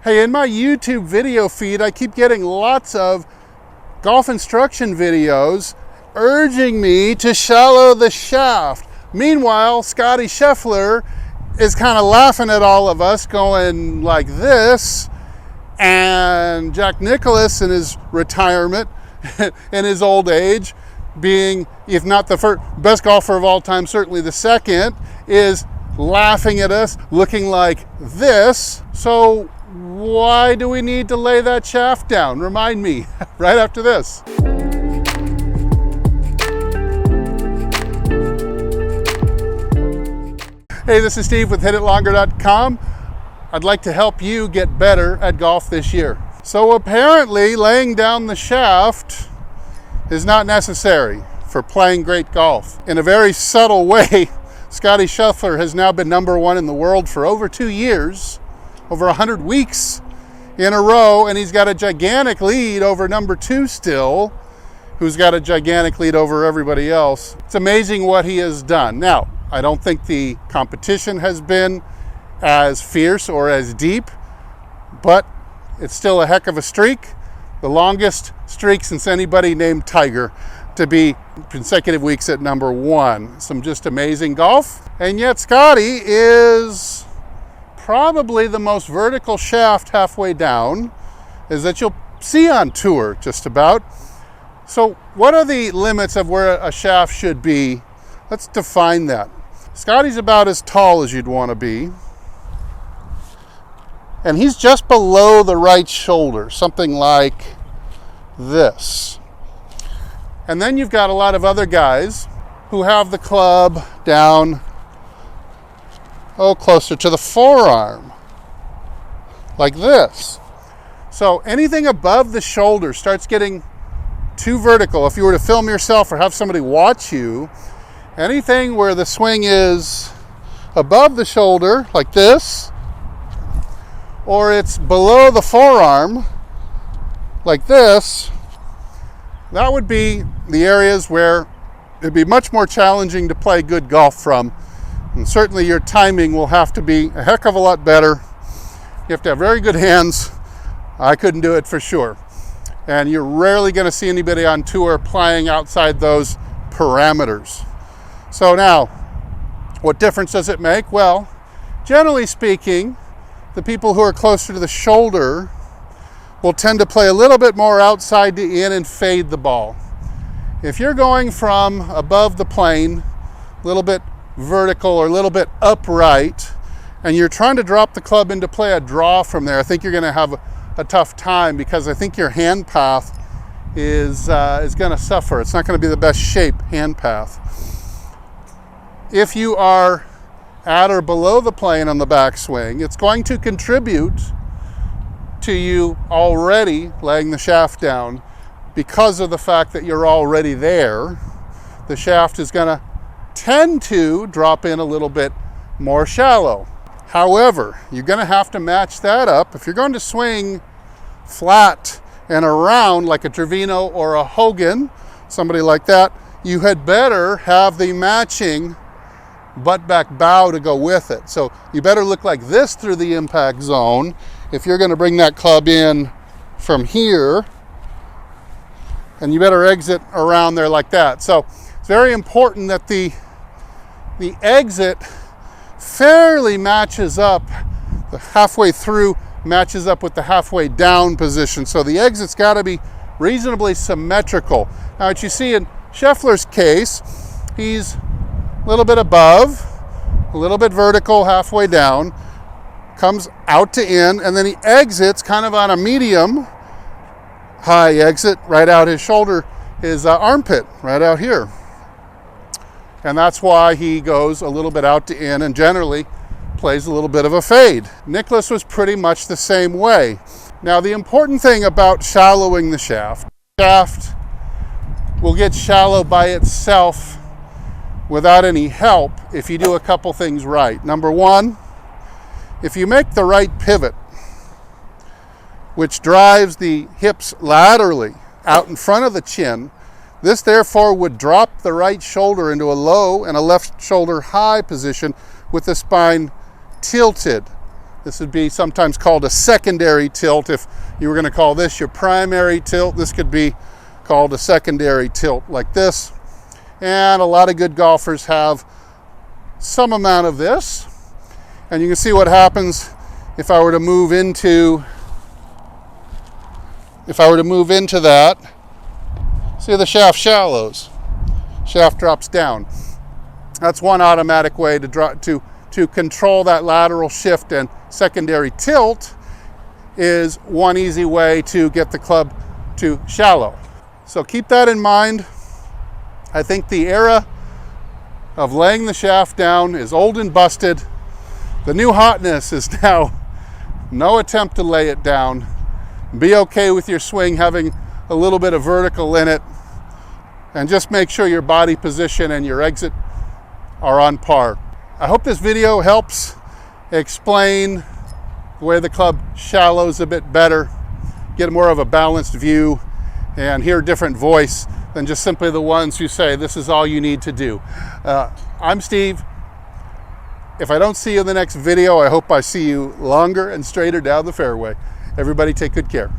Hey, in my YouTube video feed, I keep getting lots of golf instruction videos urging me to shallow the shaft. Meanwhile, Scotty Scheffler is kind of laughing at all of us, going like this, and Jack Nicklaus in his retirement, in his old age, being, if not the first, best golfer of all time, certainly the second, is laughing at us, looking like this. So why do we need to lay that shaft down? Remind me right after this. Hey, this is Steve with HitItLonger.com. I'd like to help you get better at golf this year. So apparently laying down the shaft is not necessary for playing great golf. In a very subtle way, Scotty Scheffler has now been #1 in the world for over 2 years, over 100 weeks in a row, and he's got a gigantic lead over #2 still, who's got a gigantic lead over everybody else. It's amazing what he has done. Now, I don't think the competition has been as fierce or as deep, but it's still a heck of a streak. The longest streak since anybody named Tiger to be consecutive weeks at #1. Some just amazing golf. And yet Scotty is probably the most vertical shaft halfway down is that you'll see on tour just about. So what are the limits of where a shaft should be? Let's define that. Scotty's about as tall as you'd want to be. And he's just below the right shoulder, something like this. And then you've got a lot of other guys who have the club down, closer to the forearm, like this. So anything above the shoulder starts getting too vertical. If you were to film yourself or have somebody watch you, anything where the swing is above the shoulder, like this, or it's below the forearm, like this, that would be the areas where it'd be much more challenging to play good golf from. And certainly your timing will have to be a heck of a lot better. You have to have very good hands. I couldn't do it for sure. And you're rarely going to see anybody on tour playing outside those parameters. So now, what difference does it make? Well, generally speaking, the people who are closer to the shoulder will tend to play a little bit more outside to in and fade the ball. If you're going from above the plane, a little bit vertical or a little bit upright, and you're trying to drop the club into play a draw from there, I think you're going to have a tough time, because I think your hand path is going to suffer. It's not going to be the best shape hand path. If you are at or below the plane on the backswing, it's going to contribute to you already laying the shaft down. Because of the fact that you're already there, the shaft is going to tend to drop in a little bit more shallow. However, you're going to have to match that up. If you're going to swing flat and around like a Trevino or a Hogan, somebody like that, you had better have the matching butt back bow to go with it. So you better look like this through the impact zone if you're going to bring that club in from here, and you better exit around there like that. So it's very important that the exit fairly matches up, the halfway through matches up with the halfway down position. So the exit's got to be reasonably symmetrical. Now what you see in Scheffler's case, he's a little bit above, a little bit vertical, halfway down, comes out to in, and then he exits kind of on a medium high exit right out his shoulder, his armpit right out here. And that's why he goes a little bit out to in and generally plays a little bit of a fade. Nicklaus was pretty much the same way. Now the important thing about shallowing the shaft will get shallow by itself without any help if you do a couple things right. Number one, if you make the right pivot, which drives the hips laterally out in front of the chin, this therefore would drop the right shoulder into a low and a left shoulder high position with the spine tilted This would be sometimes called a secondary tilt. If you were going to call this your primary tilt, this could be called a secondary tilt like this. And a lot of good golfers have some amount of this. And you can see what happens if I were to move into that. See, the shaft shallows. Shaft drops down. That's one automatic way to control that lateral shift, and secondary tilt is one easy way to get the club to shallow. So keep that in mind. I think the era of laying the shaft down is old and busted. The new hotness is now no attempt to lay it down. Be okay with your swing having a little bit of vertical in it, and just make sure your body position and your exit are on par. I hope this video helps explain the way the club shallows a bit better, get more of a balanced view, and hear a different voice than just simply the ones who say this is all you need to do. I'm Steve. If I don't see you in the next video, I hope I see you longer and straighter down the fairway. Everybody take good care.